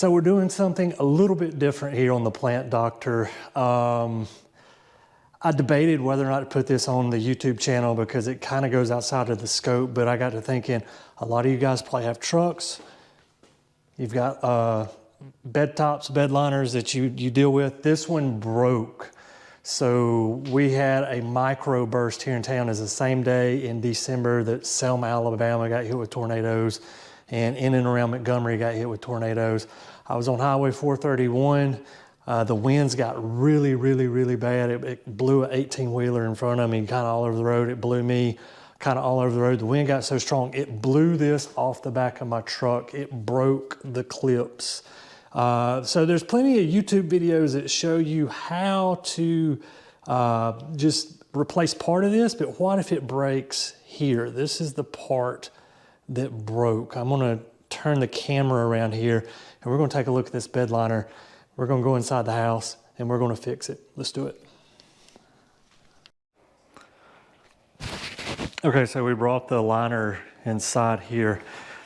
So we're doing something a little bit different here on the Plant Doctor. I debated whether or not to put this on the YouTube channel because it kind of goes outside of the scope, but I got to thinking, a lot of you guys probably have trucks. You've got bed tops, bed liners that you deal with. This one broke. So we had a micro burst here in town. It's the same day in December that Selma, Alabama got hit with tornadoes, and in and around Montgomery got hit with tornadoes. I was on Highway 431. The winds got really, really, really bad. It blew an 18-wheeler in front of me, kind of all over the road. It blew me kind of all over the road. The wind got so strong, it blew this off the back of my truck. It broke the clips. So there's plenty of YouTube videos that show you how to just replace part of this, but what if it breaks here? This is the part that broke. I'm gonna turn the camera around here and we're gonna take a look at this bed liner. We're gonna go inside the house and we're gonna fix it. Let's do it. Okay, so we brought the liner inside here.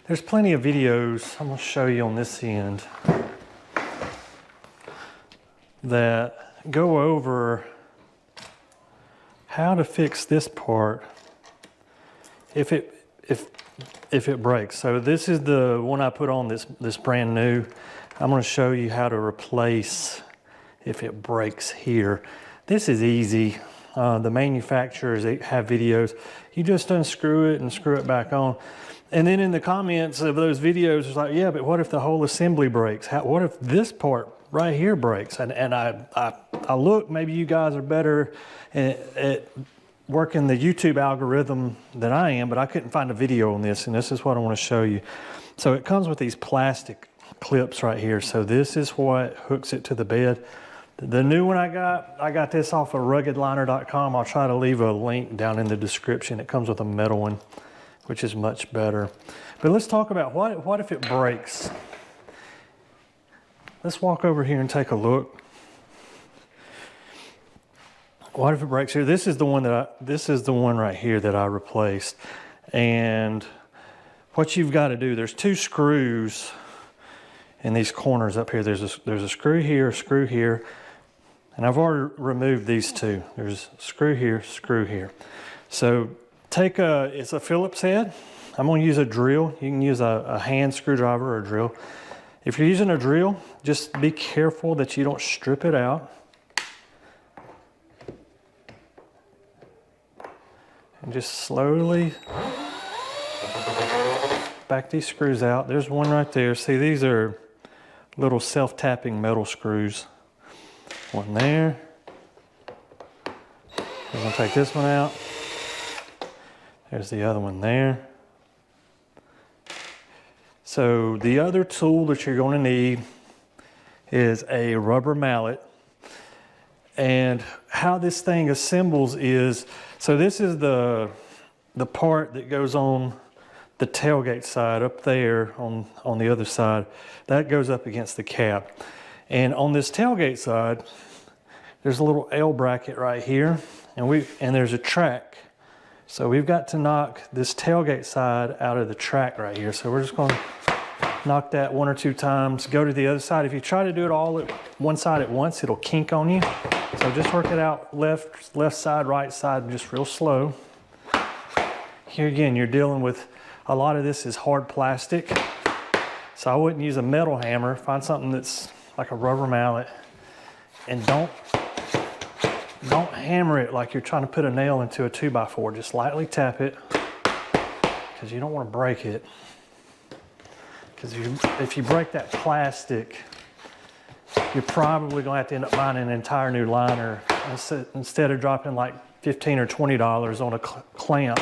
There's plenty of videos I'm gonna show you on this end that go over how to fix this part if it breaks. So this is the one I put on this brand new. I'm going to show you how to replace if it breaks here. This is easy. The manufacturers, they have videos. You just unscrew it and screw it back on. And then in the comments of those videos, it's like, yeah, but what if the whole assembly breaks? What if this part right here breaks? And I look, maybe you guys are better at working the YouTube algorithm than I am, but I couldn't find a video on this, and this is what I want to show you. So it comes with these plastic clips right here. So this is what hooks it to the bed. The new one I got this off of ruggedliner.com. I'll try to leave a link down in the description. It comes with a metal one, which is much better. But let's talk about what if it breaks. Let's walk over here and take a look. What if it breaks here? This is the one right here that I replaced. And what you've got to do, there's two screws in these corners up here. There's a screw here, and I've already removed these two. There's a screw here. So it's a Phillips head. I'm going to use a drill. You can use a hand screwdriver or a drill. If you're using a drill, just be careful that you don't strip it out. And just slowly back these screws out. There's one right there. See, these are little self-tapping metal screws. One there. I'm gonna take this one out. There's the other one there. So the other tool that you're going to need is a rubber mallet. And how this thing assembles is, so this is the part that goes on the tailgate side up there on the other side. That goes up against the cab. And on this tailgate side, there's a little L bracket right here, and there's a track. So we've got to knock this tailgate side out of the track right here. So we're just going to knock that one or two times, go to the other side. If you try to do it all at one side at once, it'll kink on you. So just work it out left side, right side, just real slow. Here again, you're dealing with, a lot of this is hard plastic. So I wouldn't use a metal hammer. Find something that's like a rubber mallet, and don't hammer it like you're trying to put a nail into a 2x4. Just lightly tap it, because you don't want to break it. Because if you break that plastic, you're probably going to have to end up buying an entire new liner instead of dropping like $15 or $20 on a clamp.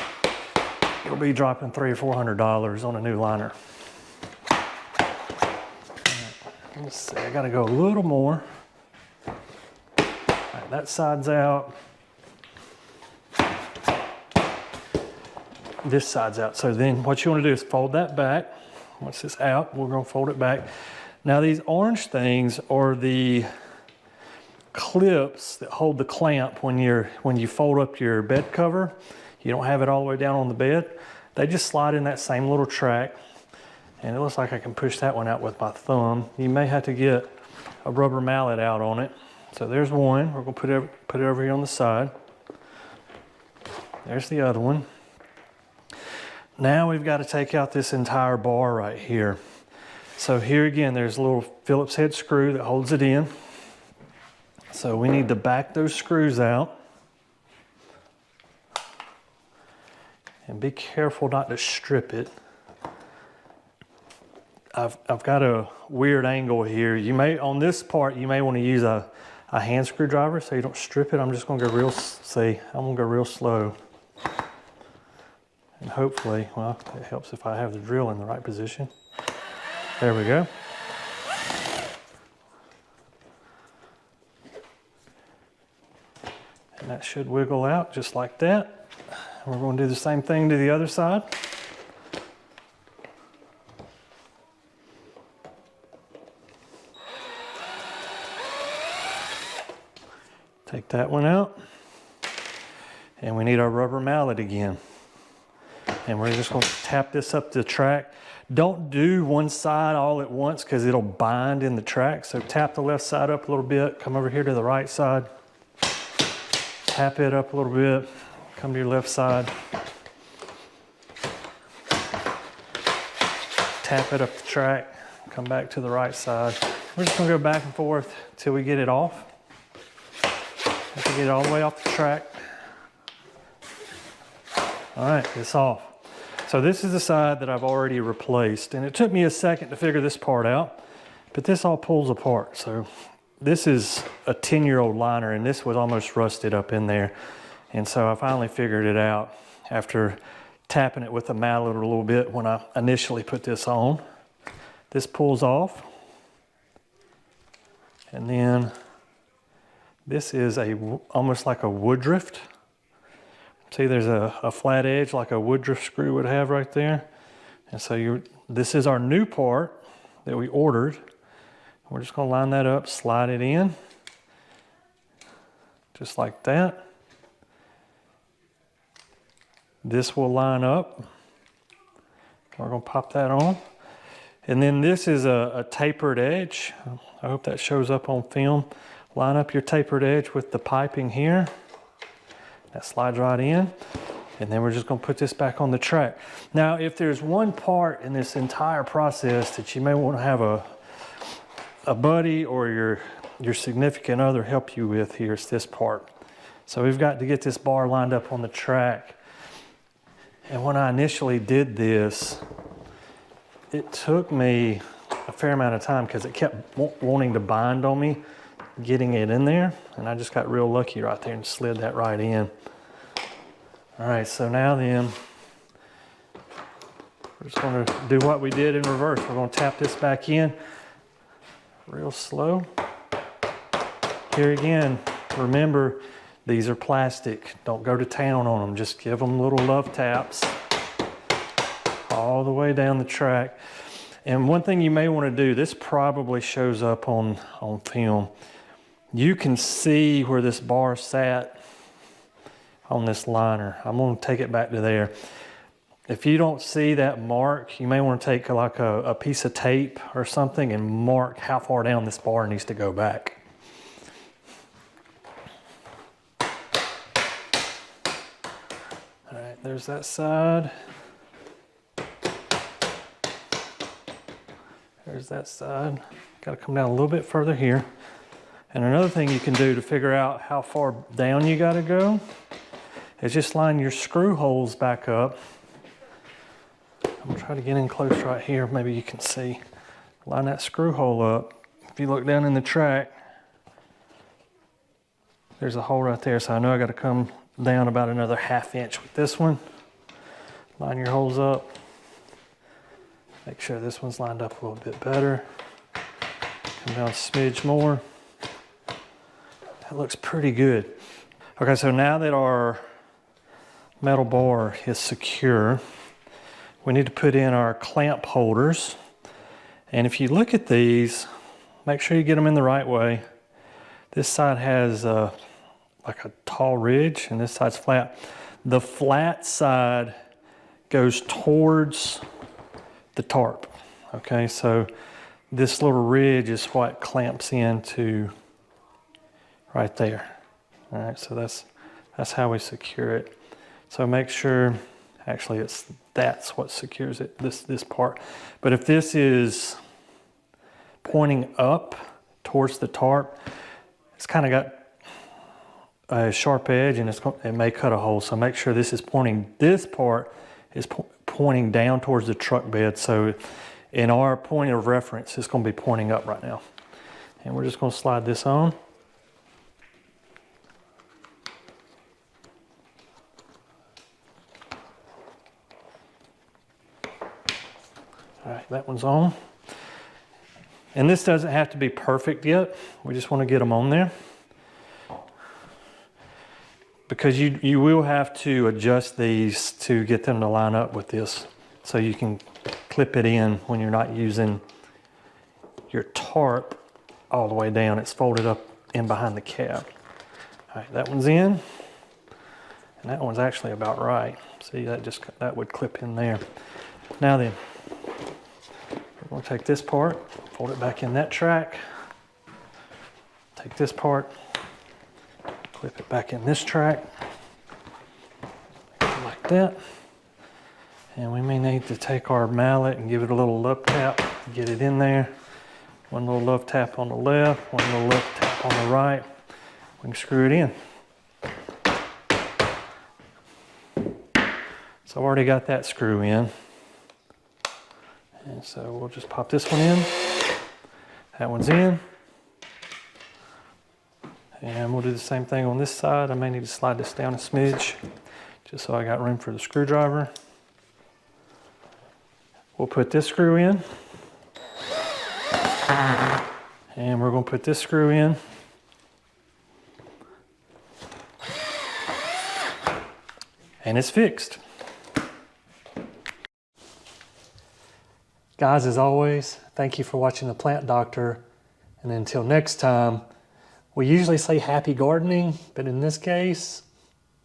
You'll be dropping $300 or $400 on a new liner. Let's see, I got to go a little more. All right, that side's out. This side's out. So then what you want to do is fold that back. Once it's out, we're going to fold it back. Now these orange things are the clips that hold the clamp when you fold up your bed cover. You don't have it all the way down on the bed. They just slide in that same little track. And it looks like I can push that one out with my thumb. You may have to get a rubber mallet out on it. So there's one. We're gonna put it over here on the side. There's the other one. Now we've got to take out this entire bar right here. So here again, there's a little Phillips head screw that holds it in. So we need to back those screws out. And be careful not to strip it. I've got a weird angle here. You may, on this part, you may want to use a hand screwdriver so you don't strip it. I'm just gonna go real, I'm gonna go real slow. And hopefully, well, it helps if I have the drill in the right position. There we go. And that should wiggle out just like that. And we're going to do the same thing to the other side. Take that one out. And we need our rubber mallet again. And we're just going to tap this up the track. Don't do one side all at once because it'll bind in the track. So tap the left side up a little bit, come over here to the right side, tap it up a little bit, come to your left side, tap it up the track, come back to the right side. We're just going to go back and forth till we get it off. Have to get it all the way off the track. All right, it's off. So this is the side that I've already replaced, and it took me a second to figure this part out, but this all pulls apart. So this is a 10-year-old liner, and this was almost rusted up in there. And so I finally figured it out after tapping it with a mallet a little bit when I initially put this on. This pulls off. And then this is almost like a woodruff. See, there's a flat edge like a woodruff screw would have right there. And so this is our new part that we ordered. We're just going to line that up, slide it in, just like that. This will line up. We're going to pop that on. And then this is a tapered edge. I hope that shows up on film. Line up your tapered edge with the piping here. That slides right in. And then we're just going to put this back on the track. Now, if there's one part in this entire process that you may want to have a buddy or your significant other help you with, here, it's this part. So we've got to get this bar lined up on the track. And when I initially did this, it took me a fair amount of time because it kept wanting to bind on me, getting it in there. And I just got real lucky right there and slid that right in. All right, so now then, we're just going to do what we did in reverse. We're going to tap this back in real slow. Here again, remember, these are plastic. Don't go to town on them. Just give them little love taps all the way down the track. And one thing you may want to do, this probably shows up on film. You can see where this bar sat on this liner. I'm going to take it back to there. If you don't see that mark, you may want to take like a piece of tape or something and mark how far down this bar needs to go back. All right, there's that side. There's that side. Got to come down a little bit further here. And another thing you can do to figure out how far down you got to go is just line your screw holes back up. I'm gonna try to get in close right here. Maybe you can see. Line that screw hole up. If you look down in the track, there's a hole right there. So I know I got to come down about another ½ inch with this one. Line your holes up. Make sure this one's lined up a little bit better. Come down a smidge more. That looks pretty good. Okay, so now that our metal bar is secure, we need to put in our clamp holders. And if you look at these, make sure you get them in the right way. This side has like a tall ridge and this side's flat. The flat side goes towards the tarp. Okay, so this little ridge is what clamps into right there. All right, so that's how we secure it. So make sure, actually that's what secures it, this part. But if this is pointing up towards the tarp, it's kind of got a sharp edge and it may cut a hole. So make sure this part is pointing down towards the truck bed. So in our point of reference, it's going to be pointing up right now. And we're just going to slide this on. All right, that one's on. And this doesn't have to be perfect yet. We just want to get them on there. Because you will have to adjust these to get them to line up with this. So you can clip it in when you're not using your tarp all the way down. It's folded up in behind the cab. All right, that one's in. And that one's actually about right. See, that would clip in there. Now then, we're going to take this part, fold it back in that track. Take this part, clip it back in this track, like that. And we may need to take our mallet and give it a little love tap, get it in there. One little love tap on the left, one little love tap on the right. We can screw it in. So I've already got that screw in. And so we'll just pop this one in. That one's in. And we'll do the same thing on this side. I may need to slide this down a smidge, just so I got room for the screwdriver. We'll put this screw in. And we're going to put this screw in. And it's fixed. Guys, as always, thank you for watching The Plant Doctor. And until next time, we usually say happy gardening, but in this case,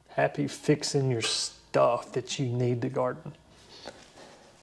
happy fixing your stuff that you need to garden.